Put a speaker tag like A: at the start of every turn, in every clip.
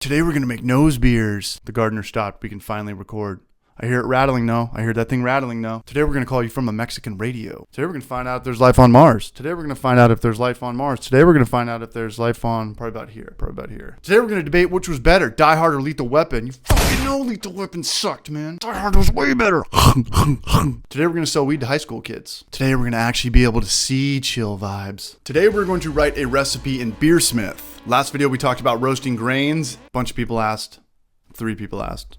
A: Today we're going to make nose beers. The gardener stopped. We can finally record. I hear it rattling now. I hear that thing rattling now. Today we're going to call you from a Mexican radio. Today we're going to find out if there's life on Mars. Today we're going to find out if there's life on Mars. Today we're going to find out if there's life on probably about here. Today we're going to debate which was better, Die Hard or Lethal Weapon. You fucking know Lethal Weapon sucked, man. Die Hard was way better. Today we're going to sell weed to high school kids. Today we're going to actually be able to see chill vibes. Today we're going to write a recipe in BeerSmith. Last video we talked about roasting grains. A bunch of people asked. 3 people asked.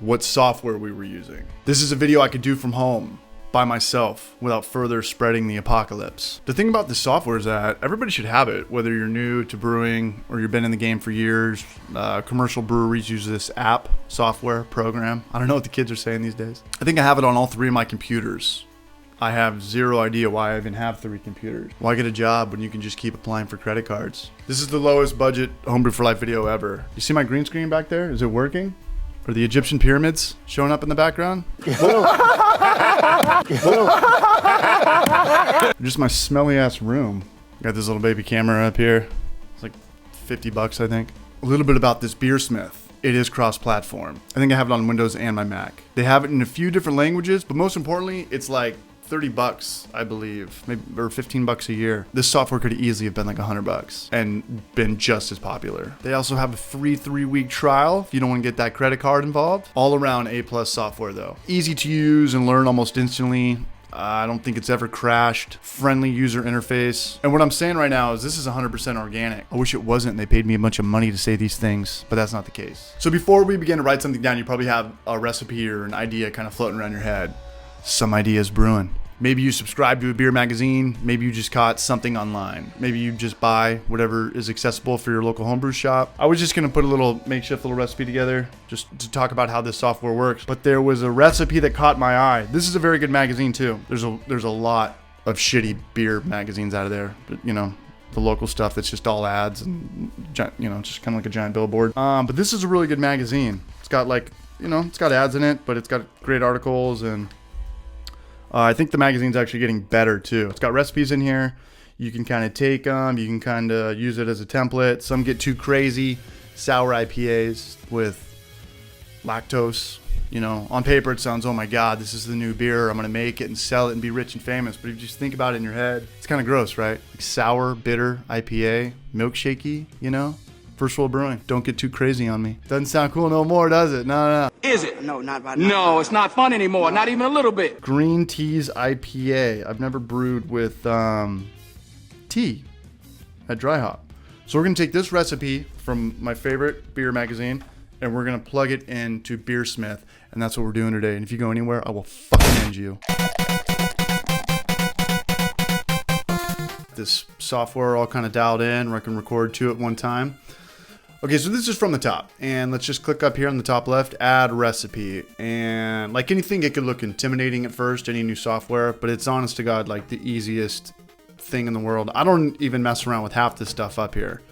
A: What software we were using. This is a video I could do from home by myself without further spreading the apocalypse. The thing about this software is that everybody should have it, whether you're new to brewing or you've been in the game for years. Commercial breweries use this app, software, program. I don't know what the kids are saying these days. I think I have it on all 3 of my computers. I have zero idea why I even have 3 computers. Why get a job when you can just keep applying for credit cards? This is the lowest budget Homebrew for Life video ever. You see my green screen back there? Is it working? Are the Egyptian pyramids showing up in the background? Just my smelly ass room. Got this little baby camera up here. It's like $50, I think. A little bit about this BeerSmith. It is cross-platform. I think I have it on Windows and my Mac. They have it in a few different languages, but most importantly, it's like $30, I believe, maybe, or $15 a year. This software could easily have been like $100 and been just as popular. They also have a free 3-week trial if you don't want to get that credit card involved. All around A+ software though. Easy to use and learn almost instantly. I don't think it's ever crashed. Friendly user interface. And what I'm saying right now is this is 100% organic. I wish it wasn't. They paid me a bunch of money to say these things, but that's not the case. So before we begin to write something down, you probably have a recipe or an idea kind of floating around your head. Some ideas brewing. Maybe you subscribe to a beer magazine. Maybe you just caught something online. Maybe you just buy whatever is accessible for your local homebrew shop. I was just gonna put a little makeshift little recipe together just to talk about how this software works. But there was a recipe that caught my eye. This is a very good magazine too. There's a lot of shitty beer magazines out of there. But, you know, the local stuff that's just all ads and, you know, just kind of like a giant billboard. But this is a really good magazine. It's got like, you know, it's got ads in it, but it's got great articles and I think the magazine's actually getting better too. It's got recipes in here. You can kind of take them. You can kind of use it as a template. Some get too crazy. Sour IPAs with lactose. You know, on paper it sounds, oh my God, this is the new beer. I'm going to make it and sell it and be rich and famous. But if you just think about it in your head, it's kind of gross, right? Like sour, bitter IPA, milkshakey, you know? First World Brewing. Don't get too crazy on me. Doesn't sound cool no more, does it? No.
B: Is it?
C: No, not right
B: No,
C: now.
B: it's not fun anymore. Not even a little bit.
A: Green Teas IPA. I've never brewed with tea at dry hop. So we're going to take this recipe from my favorite beer magazine and we're going to plug it into BeerSmith. And that's what we're doing today. And if you go anywhere, I will fucking end you. This software all kind of dialed in where I can record 2 at one time. Okay, so this is from the top, and let's just click up here on the top left, add recipe. And like anything, it could look intimidating at first, any new software, but it's honest to God like the easiest thing in the world. I don't even mess around with half this stuff up here.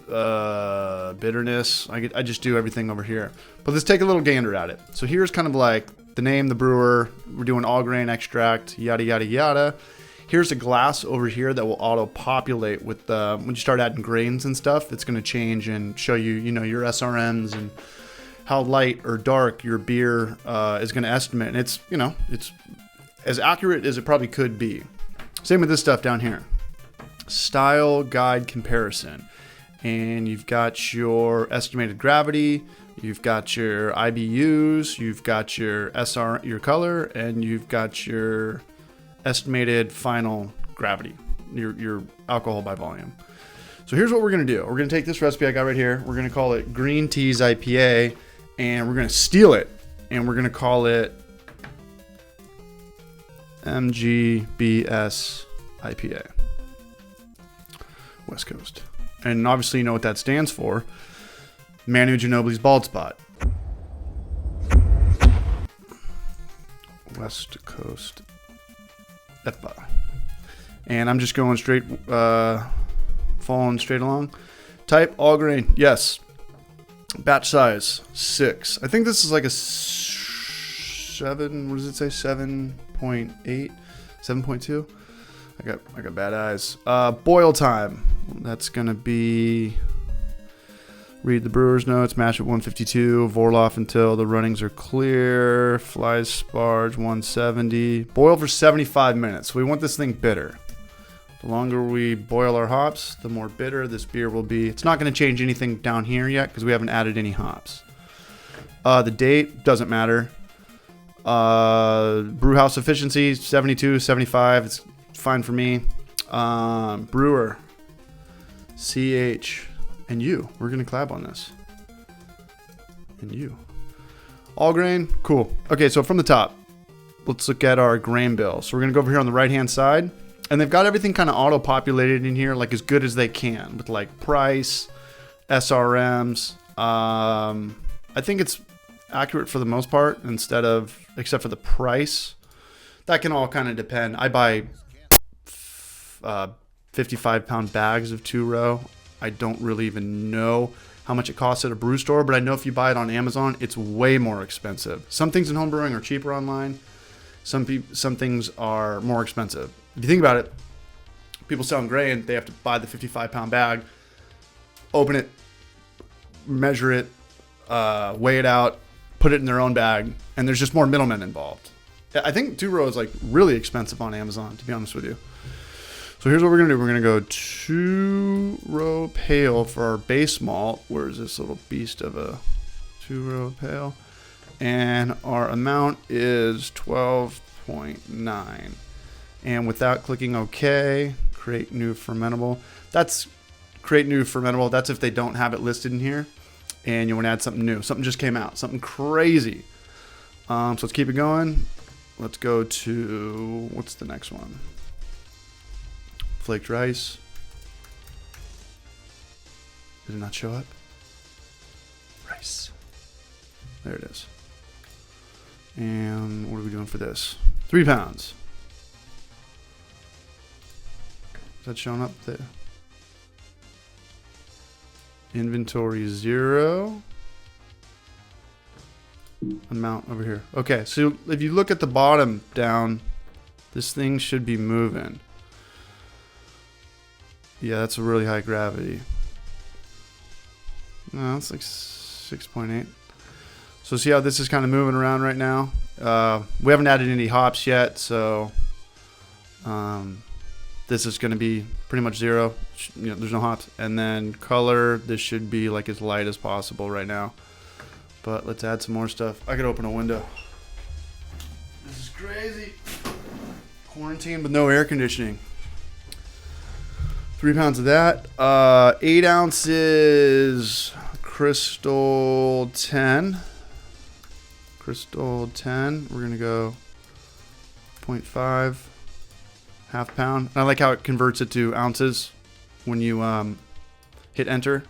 A: Bitterness, I just do everything over here. But let's take a little gander at it. So here's kind of like the name, the brewer, we're doing all grain extract, yada, yada, yada. Here's a glass over here that will auto-populate with when you start adding grains and stuff. It's going to change and show you, you know, your SRMs and how light or dark your beer is going to estimate. And it's, you know, it's as accurate as it probably could be. Same with this stuff down here. Style guide comparison. And you've got your estimated gravity, you've got your IBUs, you've got your your color, and you've got your estimated final gravity, your alcohol by volume. So here's what we're going to do. We're going to take this recipe I got right here. We're going to call it Green Teas IPA, and we're going to steal it, and we're going to call it MGBS IPA. West Coast. And obviously you know what that stands for. Manu Ginobili's bald spot. West Coast EPA. And I'm just going straight, following straight along. Type all grain, yes. Batch size 6. I think this is like a 7. What does it say? 7.8, 7.2. I got bad eyes. Boil time. That's gonna be Read the brewer's notes. Mash at 152. Vorloff until the runnings are clear. Flies sparge 170. Boil for 75 minutes. We want this thing bitter. The longer we boil our hops, the more bitter this beer will be. It's not going to change anything down here yet because we haven't added any hops. The date doesn't matter. Brew house efficiency 72, 75. It's fine for me. Brewer, CH, and you. We're going to collab on this. And you. All grain, cool. Okay, so from the top, let's look at our grain bill. So we're going to go over here on the right-hand side. And they've got everything kind of auto-populated in here, like as good as they can, with like price, SRMs. I think it's accurate for the most part, except for the price. That can all kind of depend. I buy 55-pound bags of 2-row. I don't really even know how much it costs at a brew store, but I know if you buy it on Amazon, it's way more expensive. Some things in homebrewing are cheaper online. Some things are more expensive. If you think about it, people selling grain, they have to buy the 55-pound bag, open it, measure it, weigh it out, put it in their own bag, and there's just more middlemen involved. I think 2-row is like really expensive on Amazon, to be honest with you. So here's what we're going to do. We're going to go 2-row pale for our base malt. Where's this little beast of a 2-row pale? And our amount is 12.9. And without clicking OK, create new fermentable. That's create new fermentable. That's if they don't have it listed in here. And you want to add something new. Something just came out. Something crazy. So let's keep it going. Let's go to, what's the next one? Flaked rice. Did it not show up? Rice. There it is. And what are we doing for this? 3 pounds. Is that showing up there? Inventory 0. Amount over here. Okay, so if you look at the bottom down, this thing should be moving. Yeah, that's a really high gravity. No, it's like 6.8. So see how this is kind of moving around right now? We haven't added any hops yet, so this is going to be pretty much 0. You know, there's no hops. And then color, this should be like as light as possible right now. But let's add some more stuff. I could open a window. This is crazy. Quarantine with no air conditioning. 3 pounds of that. 8 ounces Crystal 10. Crystal 10. We're going to go 0.5. Half pound. I like how it converts it to ounces when you hit enter.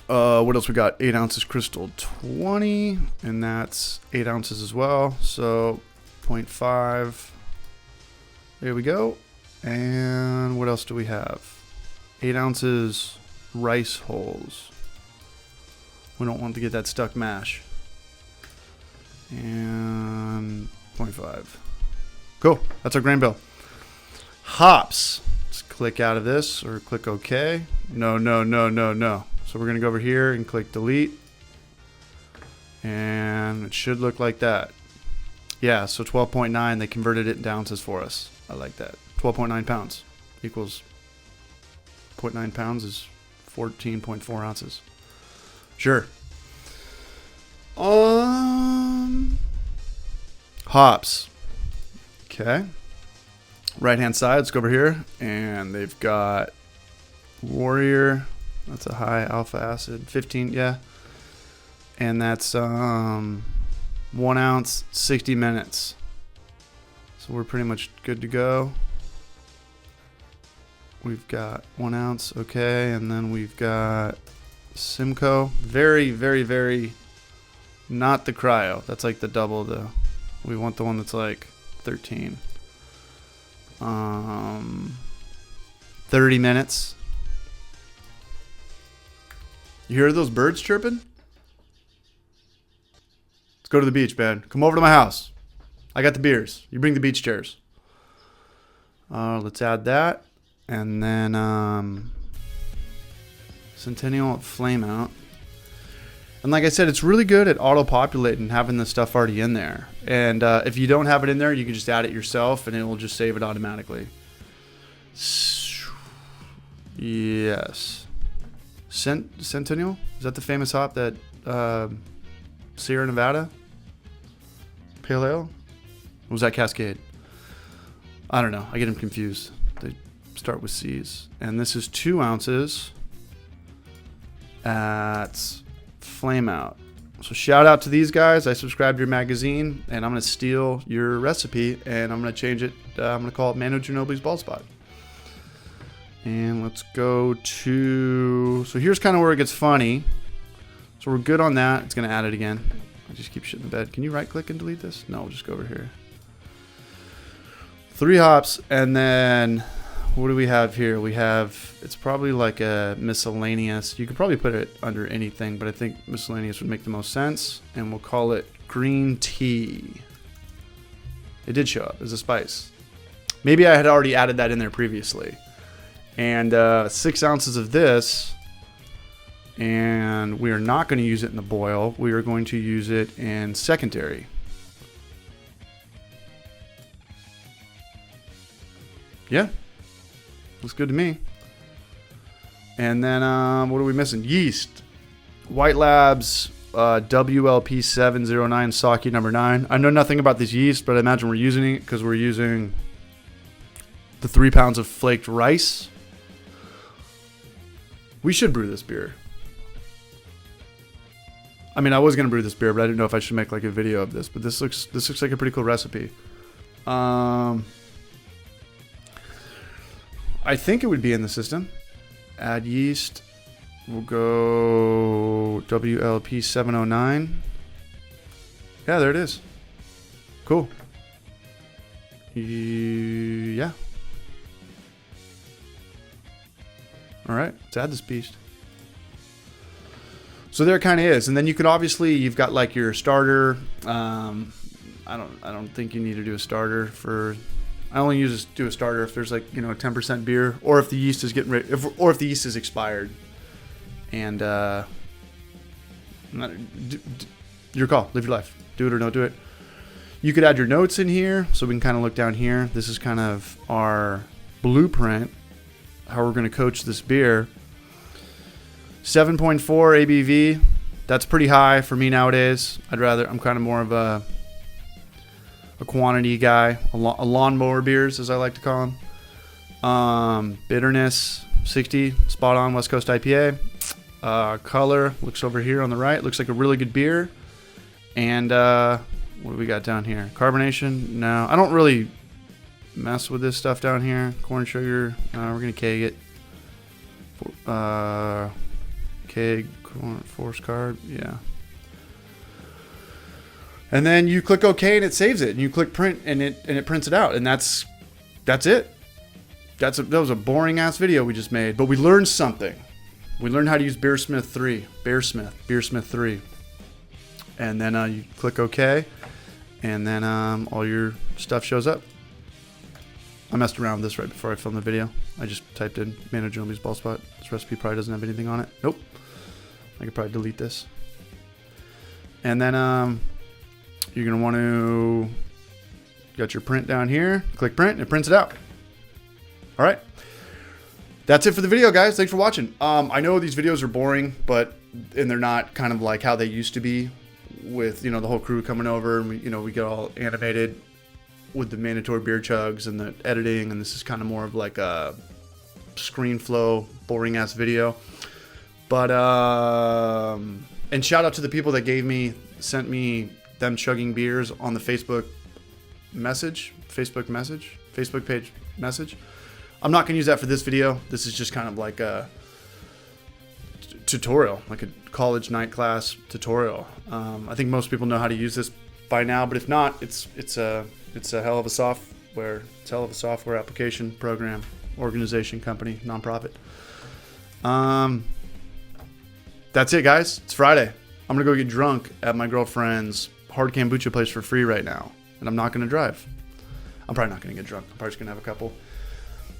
A: What else we got? 8 ounces Crystal 20. And that's 8 ounces as well. So 0.5. There we go. And what else do we have? 8 ounces rice hulls. We don't want to get that stuck mash. And 0.5. Cool. That's our grain bill. Hops. Let's click out of this or click OK. No. So we're going to go over here and click delete. And it should look like that. Yeah, so 12.9. They converted it into ounces for us. I like that. 12.9 pounds equals 0.9 pounds is 14.4 ounces. Sure. Hops. Okay. Right hand side, let's go over here. And they've got Warrior. That's a high alpha acid. 15, yeah. And that's 1 ounce, 60 minutes. So we're pretty much good to go. We've got 1 ounce, okay, and then we've got Simcoe. Very, very, very not the cryo. That's like the double though. We want the one that's like 13. 30 minutes. You hear those birds chirping? Let's go to the beach, man. Come over to my house. I got the beers. You bring the beach chairs. Let's add that. And then Centennial Flame Out. And like I said, it's really good at auto-populating, having the stuff already in there. And if you don't have it in there, you can just add it yourself, and it will just save it automatically. Yes. Centennial? Is that the famous hop that Sierra Nevada? Pale Ale? Or was that Cascade? I don't know. I get them confused. They start with C's. And this is 2 ounces at Flame Out. So shout out to these guys. I subscribe to your magazine, and I'm going to steal your recipe, and I'm going to change it. I'm going to call it Manu Ginobili's Bald Spot. And let's go to... So here's kind of where it gets funny. So we're good on that. It's going to add it again. I just keep shit in the bed. Can you right-click and delete this? No, we'll just go over here. 3 hops, and then... What do we have here? We have, it's probably like a miscellaneous. You could probably put it under anything, but I think miscellaneous would make the most sense. And we'll call it green tea. It did show up as a spice. Maybe I had already added that in there previously. And 6 ounces of this. And we are not going to use it in the boil. We are going to use it in secondary. Yeah. Looks good to me. And then, what are we missing? Yeast. White Labs WLP709 Sake number 9. I know nothing about this yeast, but I imagine we're using it because we're using the 3 pounds of flaked rice. We should brew this beer. I mean, I was going to brew this beer, but I didn't know if I should make like a video of this. But this looks like a pretty cool recipe. I think it would be in the system. Add yeast. We'll go WLP 709. Yeah, there it is. Cool. Yeah. All right, let's add this beast. So there it kind of is, and then you could obviously, you've got like your starter. I don't think you need to do a starter for. I only do a starter if there's like, 10% beer, or if the yeast is getting ready, or if the yeast is expired. And your call. Live your life. Do it or don't do it. You could add your notes in here, so we can kind of look down here. This is kind of our blueprint, how we're going to coach this beer. 7.4 ABV. That's pretty high for me nowadays. I'm kind of more of a quantity guy, a lawnmower beers, as I like to call them. Bitterness, 60, spot on West Coast IPA. Color, looks over here on the right, looks like a really good beer. And what do we got down here? Carbonation, no. I don't really mess with this stuff down here. Corn sugar, we're going to keg it. Keg, force carb, yeah. And then you click OK and it saves it, and you click print and it prints it out, and that's it. That was a boring ass video we just made, but we learned something. We learned how to use BeerSmith 3, BeerSmith 3, and then you click OK, and then all your stuff shows up. I messed around with this right before I filmed the video. I just typed in Manu Ginobili's Bald Spot. This recipe probably doesn't have anything on it. Nope. I could probably delete this. And then you're going to want to, got your print down here, click print, and it prints it out. All right. That's it for the video, guys. Thanks for watching. I know these videos are boring, and they're not kind of like how they used to be with, the whole crew coming over, and we get all animated with the mandatory beer chugs and the editing, and this is kind of more of like a screen flow, boring ass video. But, and shout out to the people that sent me them chugging beers on the Facebook page message. I'm not going to use that for this video. This is just kind of like a tutorial, like a college night class tutorial. I think most people know how to use this by now, but if not, it's a hell of a software. It's a hell of a software application, program, organization, company, nonprofit. That's it, guys. It's Friday. I'm going to go get drunk at my girlfriend's hard kombucha place for free right now. And I'm not going to drive. I'm probably not going to get drunk. I'm probably just going to have a couple.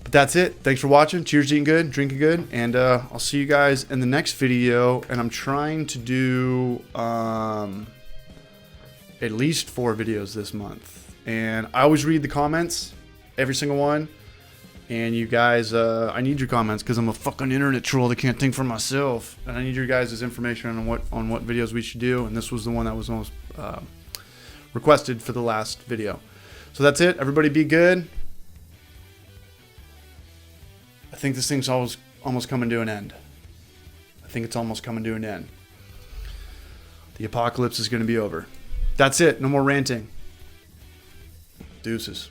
A: But that's it. Thanks for watching. Cheers to eating good, drinking good, and I'll see you guys in the next video. And I'm trying to do at least 4 videos this month. And I always read the comments, every single one. And you guys, I need your comments because I'm a fucking internet troll that can't think for myself. And I need your guys' information on what videos we should do. And this was the one that was most requested for the last video. So that's it. Everybody be good. I think this thing's almost coming to an end. I think it's almost coming to an end. The apocalypse is going to be over. That's it. No more ranting. Deuces.